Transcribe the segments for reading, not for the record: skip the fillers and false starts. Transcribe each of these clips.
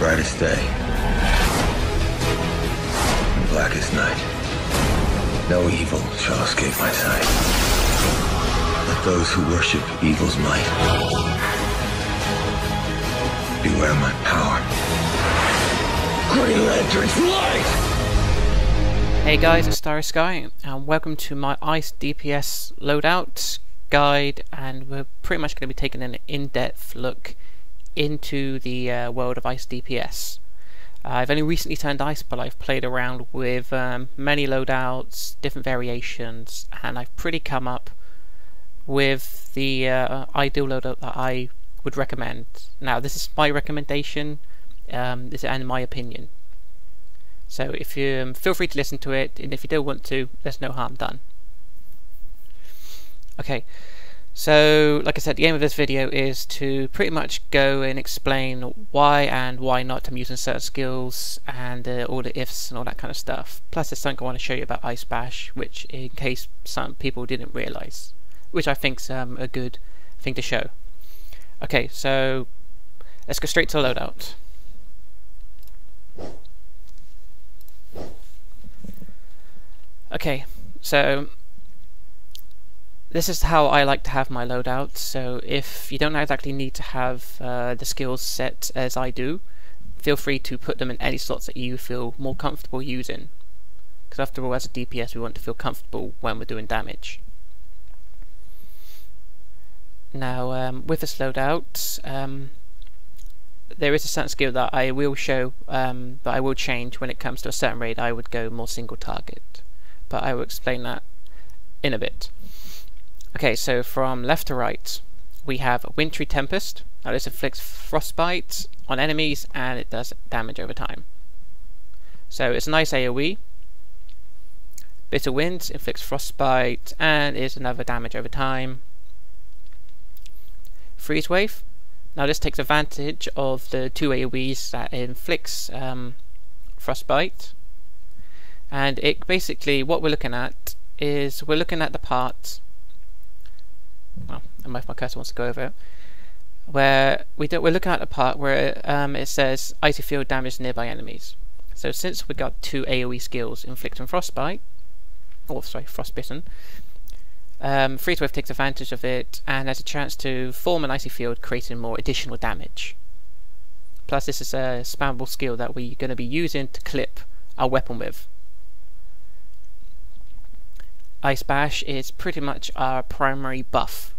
brightest day and blackest night, no evil shall escape my sight. Let those who worship evil's might beware my power. Green Lantern's light! Hey guys, it's StarrySky and welcome to my Ice DPS loadout guide, and we're pretty much going to be taking an in-depth look into the world of Ice DPS. I've only recently turned ice, but I've played around with many loadouts, different variations, and I've pretty come up with the ideal loadout that I would recommend. Now this is my recommendation, this and my opinion. So if you feel free to listen to it, and if you don't want to, there's no harm done. Okay, so like I said, the aim of this video is to pretty much go and explain why and why not I'm using certain skills, and all the ifs and all that kind of stuff. Plus there's something I want to show you about Ice Bash, which in case some people didn't realise, which I think's a good thing to show. Okay, so let's go straight to the loadout. Okay, so this is how I like to have my loadout. So if you don't exactly need to have the skills set as I do, feel free to put them in any slots that you feel more comfortable using, because after all, as a DPS we want to feel comfortable when we're doing damage. Now with this loadout, there is a certain skill that I will show, that I will change when it comes to a certain raid. I would go more single target, but I will explain that in a bit. Okay, so from left to right we have Wintry Tempest. Now this inflicts frostbite on enemies and it does damage over time. So it's a nice AoE. Bitter Winds inflicts frostbite and is another damage over time. Freeze Wave. Now this takes advantage of the two AoEs that inflicts frostbite, and it basically, what we're looking at is we're looking at the part, well, I don't know if my cursor wants to go over it, where we're looking at the part where it says icy field damage nearby enemies. So since we got two AoE skills, inflicting frostbite, or sorry, frostbitten, Freeze Wave takes advantage of it and has a chance to form an icy field, creating more additional damage. Plus this is a spammable skill that we're going to be using to clip our weapon with. Ice Bash is pretty much our primary buff.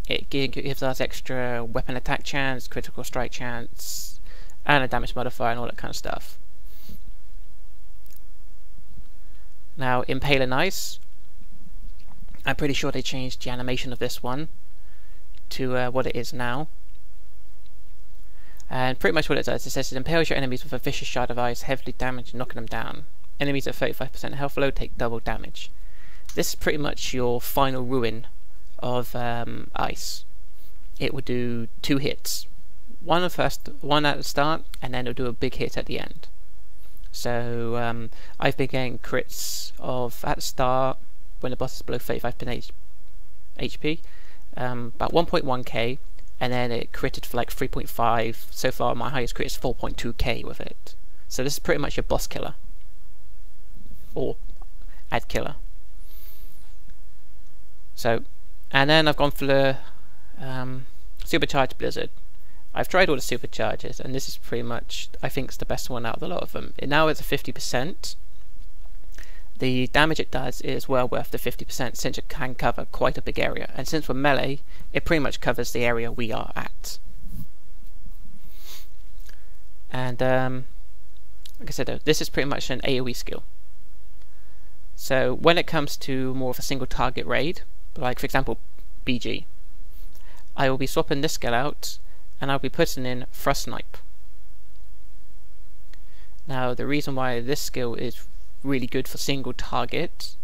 It gives us extra weapon attack chance, critical strike chance, and a damage modifier and all that kind of stuff. Now Impaling Ice, I'm pretty sure they changed the animation of this one to what it is now. And pretty much what it does, it says it impales your enemies with a vicious shard of ice, heavily damaged, knocking them down. Enemies at 35% health load take double damage. This is pretty much your final ruin of ice. It would do 2 hits. One at the start, and then it'll do a big hit at the end. So I've been getting crits of at the start, when the boss is below 35% HP, about 1.1k, and then it critted for like 3.5. So far my highest crit is 4.2k with it. So this is pretty much your boss killer, or ad killer. So, and then I've gone for the Supercharged Blizzard. I've tried all the supercharges, and this is pretty much, I think, it's the best one out of a lot of them. Now it's a 50%. The damage it does is well worth the 50%, since it can cover quite a big area, and since we're melee, it pretty much covers the area we are at. And like I said though, this is pretty much an AoE skill. So when it comes to more of a single target raid, like for example BG, I will be swapping this skill out and I'll be putting in Frost Snipe. Now the reason why this skill is really good for single target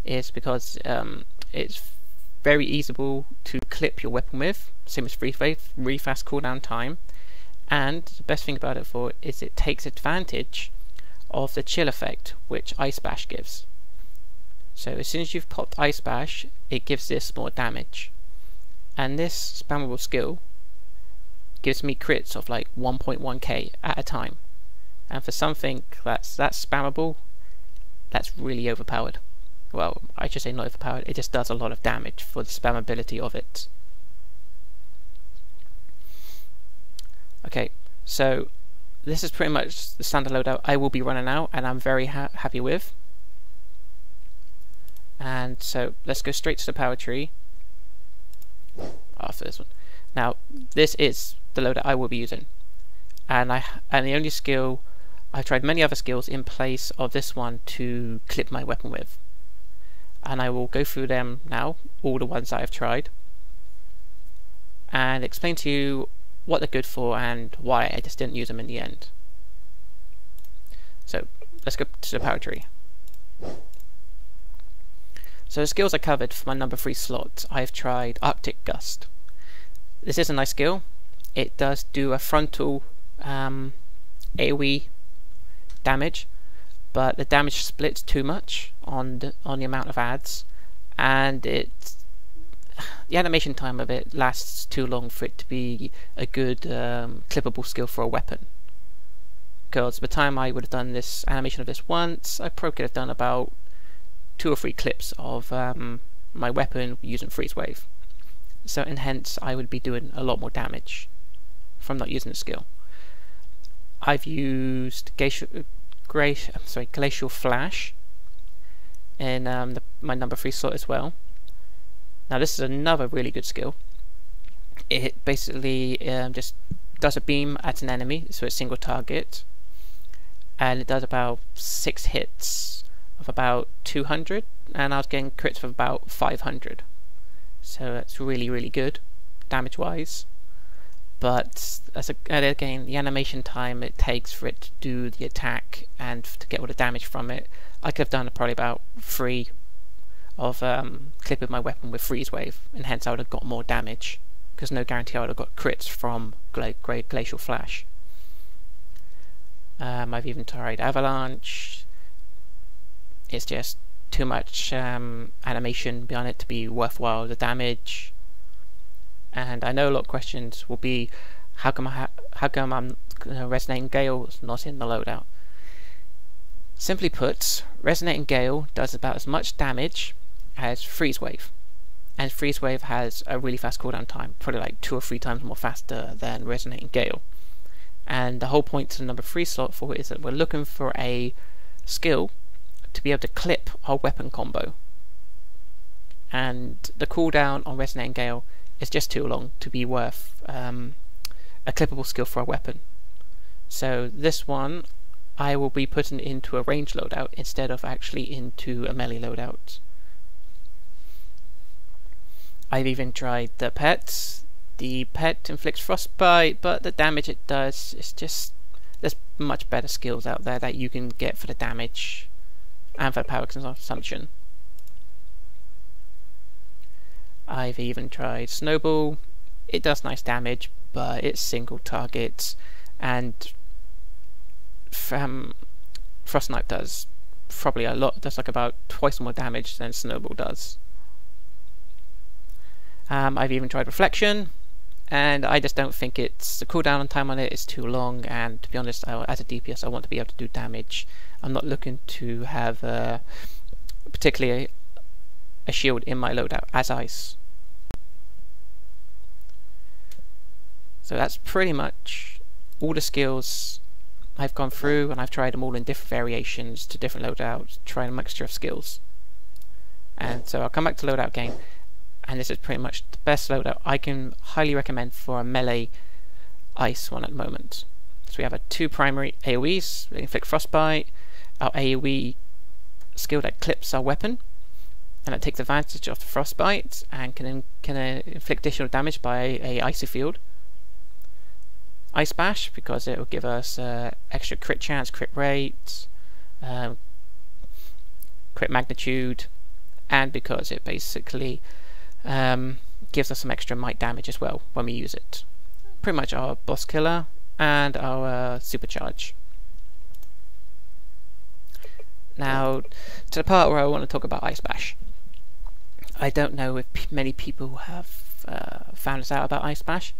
is because it's very easable to clip your weapon with, same as Freeze Wave, really fast cooldown time, and the best thing about it is it takes advantage of the chill effect which Ice Bash gives. So as soon as you've popped Ice Bash, it gives this more damage, and this spammable skill gives me crits of like 1.1k at a time, and for something that's spammable, that's really overpowered. Well, I should say not overpowered, it just does a lot of damage for the spammability of it. Okay, so this is pretty much the standard loadout I will be running out, and I'm very happy with. And so let's go straight to the power tree after this one. Now this is the loadout I will be using, and the only skill, I've tried many other skills in place of this one to clip my weapon with, and I will go through them now, all the ones that I've tried, and explain to you what they're good for and why I just didn't use them in the end. So let's go to the power tree. So the skills I covered for my number 3 slot, I've tried Arctic Gust. This is a nice skill. It does do a frontal AoE damage, but the damage splits too much on the amount of adds, and the animation time of it lasts too long for it to be a good clippable skill for a weapon. Because by the time I would have done this animation of this once, I probably could have done about 2 or 3 clips of my weapon using freeze wave. So and hence I would be doing a lot more damage from not using the skill. I've used Glacial Flash in my number 3 slot as well. Now this is another really good skill. It basically just does a beam at an enemy, so it's single target, and it does about 6 hits of about 200, and I was getting crits of about 500. So it's really, really good damage wise. But again, the animation time it takes for it to do the attack and to get all the damage from it, I could have done probably about 3 of clipping my weapon with freeze wave, and hence I would have got more damage, because no guarantee I would have got crits from Glacial Flash. I've even tried Avalanche. It's just too much animation behind it to be worthwhile the damage. And I know a lot of questions will be, how come I'm Resonating Gale not in the loadout? Simply put, Resonating Gale does about as much damage as Freeze Wave, and Freeze Wave has a really fast cooldown time, probably like 2 or 3 times more faster than Resonating Gale. And the whole point to the number 3 slot for it is that we're looking for a skill to be able to clip our weapon combo, and the cooldown on Resonating Gale is just too long to be worth a clippable skill for a weapon. So this one I will be putting into a range loadout instead of actually into a melee loadout. I've even tried the pet. The pet inflicts frostbite, but the damage it does is just, there's much better skills out there that you can get for the damage and for power consumption. I've even tried Snowball. It does nice damage, but it's single target, and Frost Knife does probably a lot, does like about twice more damage than Snowball does. I've even tried Reflection, and I just don't think the cooldown time on it is too long, and to be honest, as a DPS I want to be able to do damage. I'm not looking to have particularly a shield in my loadout as ice. So that's pretty much all the skills I've gone through, and I've tried them all in different variations to different loadouts, trying a mixture of skills. And so I'll come back to loadout game, and this is pretty much the best loadout I can highly recommend for a melee ice one at the moment. So we have 2 primary AoEs, we inflict frostbite, our AoE skill that clips our weapon, and it takes advantage of the frostbite and can inflict additional damage by a icy field. Ice Bash, because it will give us extra crit chance, crit rate, crit magnitude, and because it basically gives us some extra might damage as well when we use it. Pretty much our boss killer and our supercharge. Now to the part where I want to talk about Ice Bash. I don't know if many people have found us out about Ice Bash,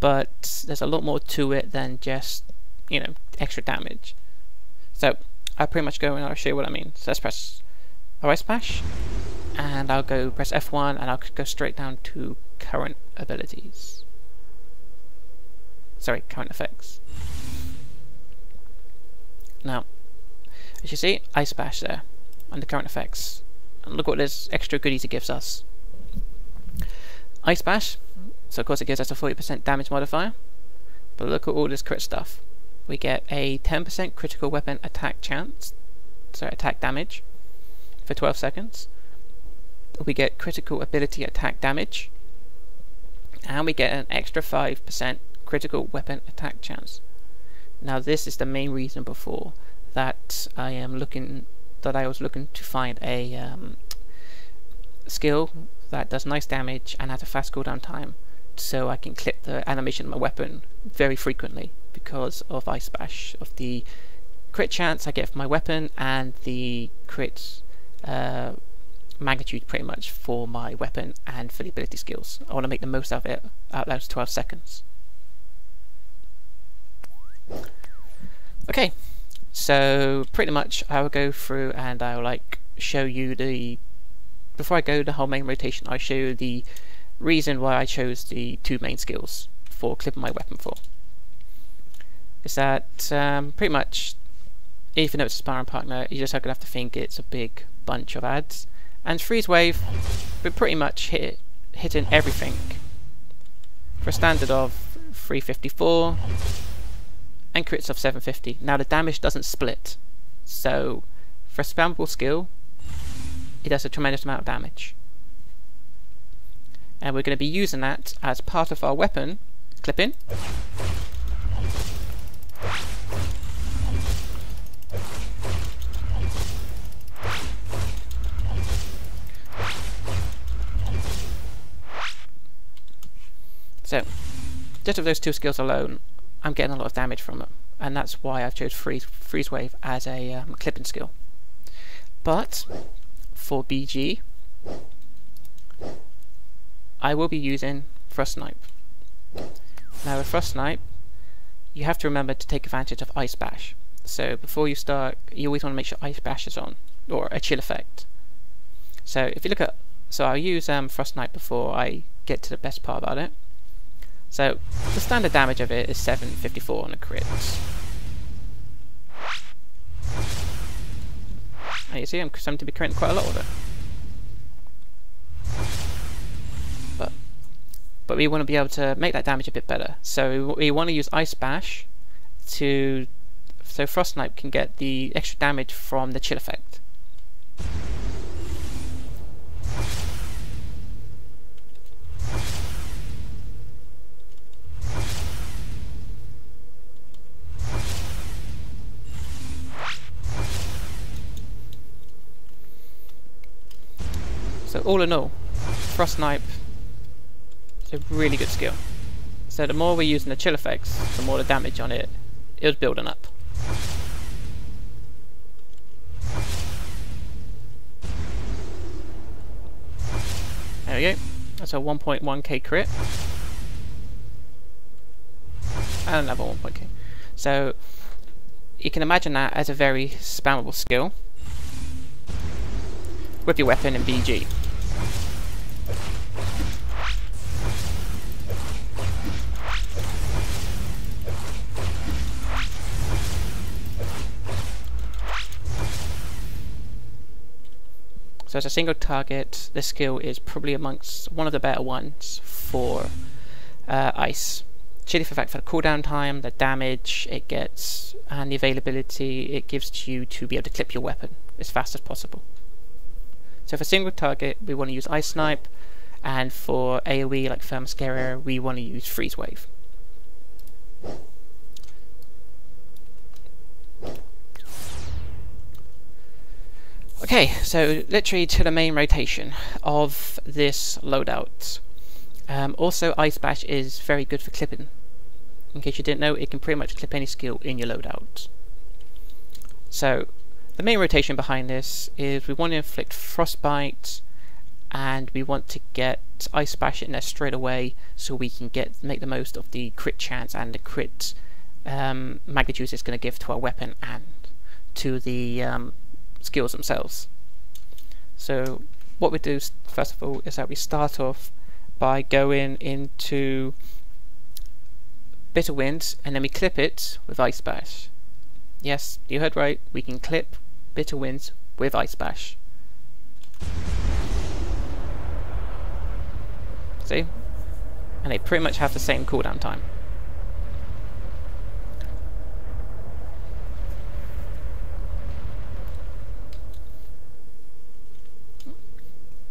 but there's a lot more to it than just, you know, extra damage. So I'll pretty much go and I'll show you what I mean. So let's press Ice Bash, and I'll go press F1, and I'll go straight down to current abilities. Sorry, current effects. Now, as you see, Ice Bash there under current effects, and look what this extra goodies it gives us. Ice Bash, so of course it gives us a 40% damage modifier, but look at all this crit stuff. We get a 10% critical weapon attack chance, so attack damage, for 12 seconds. We get critical ability attack damage, and we get an extra 5% critical weapon attack chance. Now this is the main reason before that I was looking to find a skill that does nice damage and has a fast cooldown time, so I can clip the animation of my weapon very frequently because of Ice Bash, of the crit chance I get from my weapon and the crit magnitude pretty much for my weapon and for the ability skills. I want to make the most of it out those 12 seconds. Okay, so pretty much I will go through and I will show you before I go the whole main rotation, I'll show you the reason why I chose the two main skills for clipping my weapon for. Is that pretty much, even though it's a sparring partner, you just are going to have to think it's a big bunch of ads. And Freeze Wave, we're pretty much hitting everything for a standard of 354 and crits of 750. Now the damage doesn't split, so for a spammable skill, it does a tremendous amount of damage. And we're going to be using that as part of our weapon clipping. So, just with those two skills alone, I'm getting a lot of damage from them, and that's why I've chose Freeze Wave as a clipping skill. But for BG, I will be using Frost Snipe. Now with Frost Snipe, you have to remember to take advantage of Ice Bash. So before you start, you always want to make sure Ice Bash is on, or a chill effect. So if you look at, so I'll use Frost Snipe before I get to the best part about it. So the standard damage of it is 754 on a crit. And you see, I'm starting to be critting quite a lot of it. But we want to be able to make that damage a bit better. So we want to use Ice Bash so Frost Snipe can get the extra damage from the chill effect. So all in all, Frost Snipe is a really good skill. So the more we're using the chill effects, the more the damage on it is building up. There we go. That's a 1.1k crit. And another 1.k. So you can imagine that as a very spammable skill with your weapon and BG. So as a single target, this skill is probably amongst one of the better ones for Ice. Chill effect for the cooldown time, the damage it gets, and the availability it gives to you to be able to clip your weapon as fast as possible. So for single target, we want to use Ice Snipe, and for AoE like Thermoscare, we want to use Freeze Wave. Okay, so literally to the main rotation of this loadout. Also, Ice Bash is very good for clipping. In case you didn't know, it can pretty much clip any skill in your loadout. So, the main rotation behind this is we want to inflict Frostbite and we want to get Ice Splash in there straight away so we can make the most of the crit chance and the crit magnitude it's going to give to our weapon and to the skills themselves. So what we do first of all is that we start off by going into Bitter Winds, and then we clip it with Ice Splash. Yes, you heard right, we can clip Bitter Winds with Ice Splash. See? And they pretty much have the same cooldown time.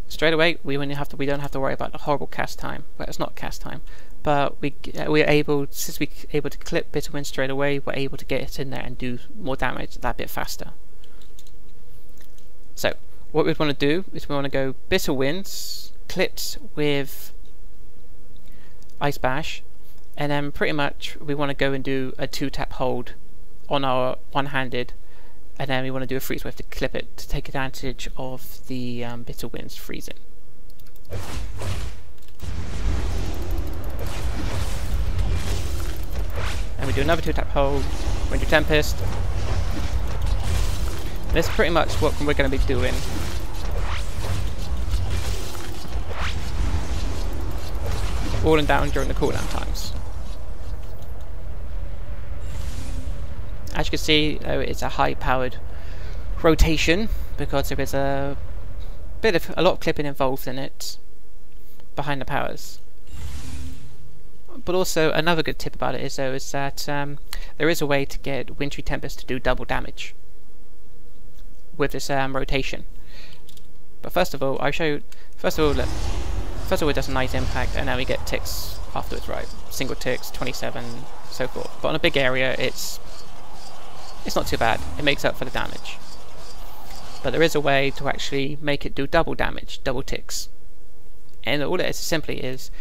Straight away, we don't have to worry about the horrible cast time. Well, it's not cast time, but we're able, since we're able to clip Bitter Winds straight away, we're able to get it in there and do more damage that bit faster. So what we want to do is we want to go Bitter Winds, clipped with Ice Bash, and then pretty much we want to go and do a 2-tap hold on our one-handed, and then we want to do a freeze wave to clip it to take advantage of the Bitter Winds freezing. And we do another 2-tap hold, Winter Tempest. And this is pretty much what we're going to be doing. All and down during the cooldown times. As you can see, it's a high-powered rotation because there is a lot of clipping involved in it behind the powers. But also another good tip about it is that there is a way to get Wintry Tempest to do double damage with this rotation. But first of all, I'll show you. First of all, it does a nice impact, and then we get ticks afterwards, right? Single ticks, 27, so forth. But on a big area, it's not too bad. It makes up for the damage. But there is a way to actually make it do double damage, double ticks. And all it is simply is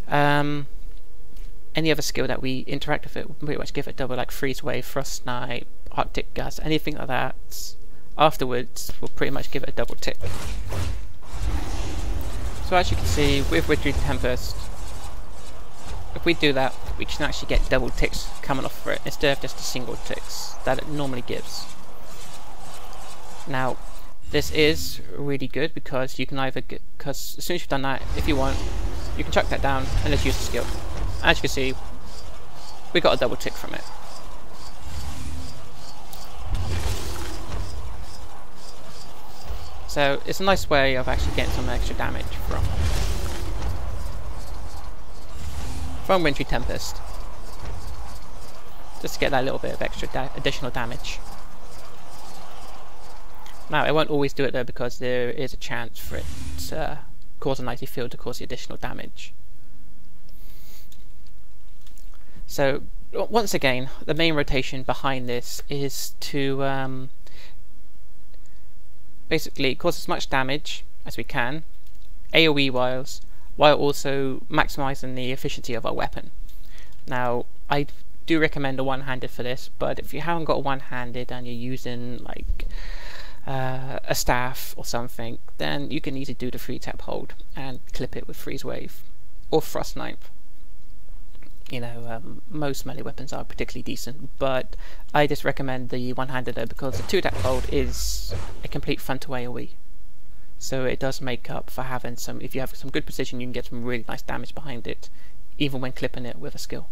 any other skill that we interact with it will pretty much give it double, like Freeze Wave, Frost Snipe, Arctic Gust, anything like that. Afterwards, will pretty much give it a double tick. So as you can see, with Wintry Tempest, if we do that, we can actually get double ticks coming off for it instead of just a single ticks that it normally gives. Now, this is really good because you can either get, because as soon as you've done that, if you want, you can chuck that down and let's use the skill. As you can see, we got a double tick from it. So it's a nice way of actually getting some extra damage from Wintry Tempest, just to get that little bit of extra additional damage. Now it won't always do it though, because there is a chance for it to cause an icy field to cause the additional damage. So once again, the main rotation behind this is to basically cause as much damage as we can, AoE wise, while also maximising the efficiency of our weapon. Now, I do recommend a one-handed for this, but if you haven't got a one-handed and you're using like a staff or something, then you can easily do the 3-tap hold and clip it with Freeze Wave or Frost Snipe. You know, most melee weapons are particularly decent, but I just recommend the one-handed though, because the 2-tap hold is a complete frontal AoE. So it does make up for having some, if you have some good precision, you can get some really nice damage behind it, even when clipping it with a skill.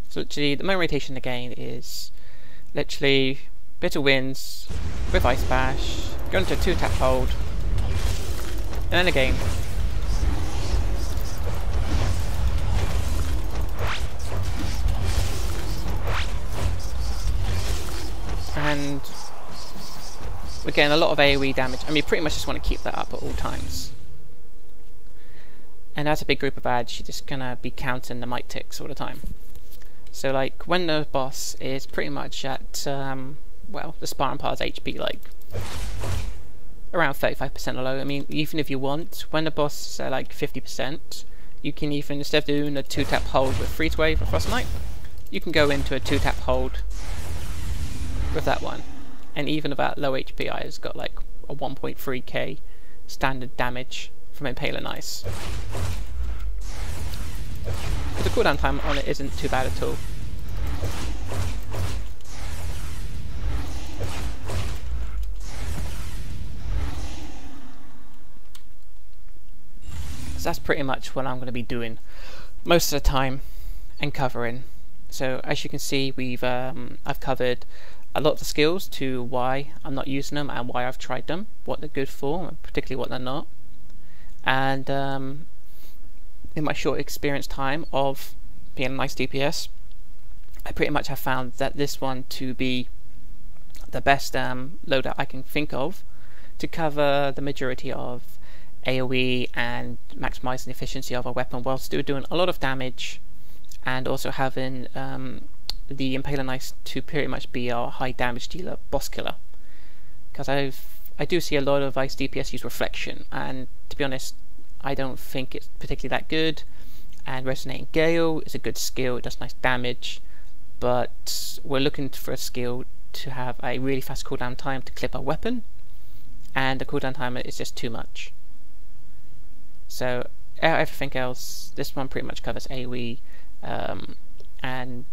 So literally, the main rotation again is literally Bitter Winds with Ice Bash, go into a 2-tap hold, and then again, and we're getting a lot of AoE damage, and we pretty much just want to keep that up at all times. And as a big group of ads, you're just going to be counting the might ticks all the time. So like, when the boss is pretty much at, well, the Spartan Par's HP, like, around 35% or low, I mean, even if you want, when the boss is at like 50%, you can even, instead of doing a 2-tap hold with Freeze Wave or Frost Snipe, you can go into a 2-tap hold with that one. And even about low HP, I've got like a 1.3k standard damage from Impaling Ice. But the cooldown time on it isn't too bad at all. So that's pretty much what I'm going to be doing most of the time and covering. So as you can see, I've covered a lot of the skills to why I'm not using them and why I've tried them, what they're good for, and particularly what they're not. And in my short experience time of being an Ice DPS, I pretty much have found that this one to be the best loadout I can think of to cover the majority of AoE and maximising the efficiency of a weapon while still doing a lot of damage, and also having the Impaling Ice to pretty much be our high damage dealer boss killer. Because I do see a lot of Ice DPS use Reflection, and to be honest, I don't think it's particularly that good. And Resonating Gale is a good skill, it does nice damage, but we're looking for a skill to have a really fast cooldown time to clip our weapon, and the cooldown time is just too much. So everything else, this one pretty much covers AoE and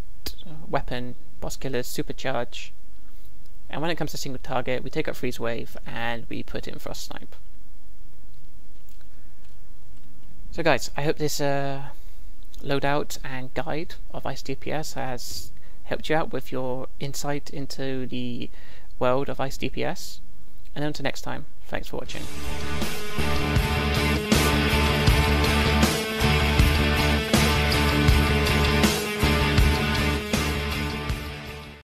weapon, boss killers, supercharge, and when it comes to single target, we take up Freeze Wave and we put in Frost Snipe. So guys, I hope this loadout and guide of Ice DPS has helped you out with your insight into the world of Ice DPS, and until next time, thanks for watching.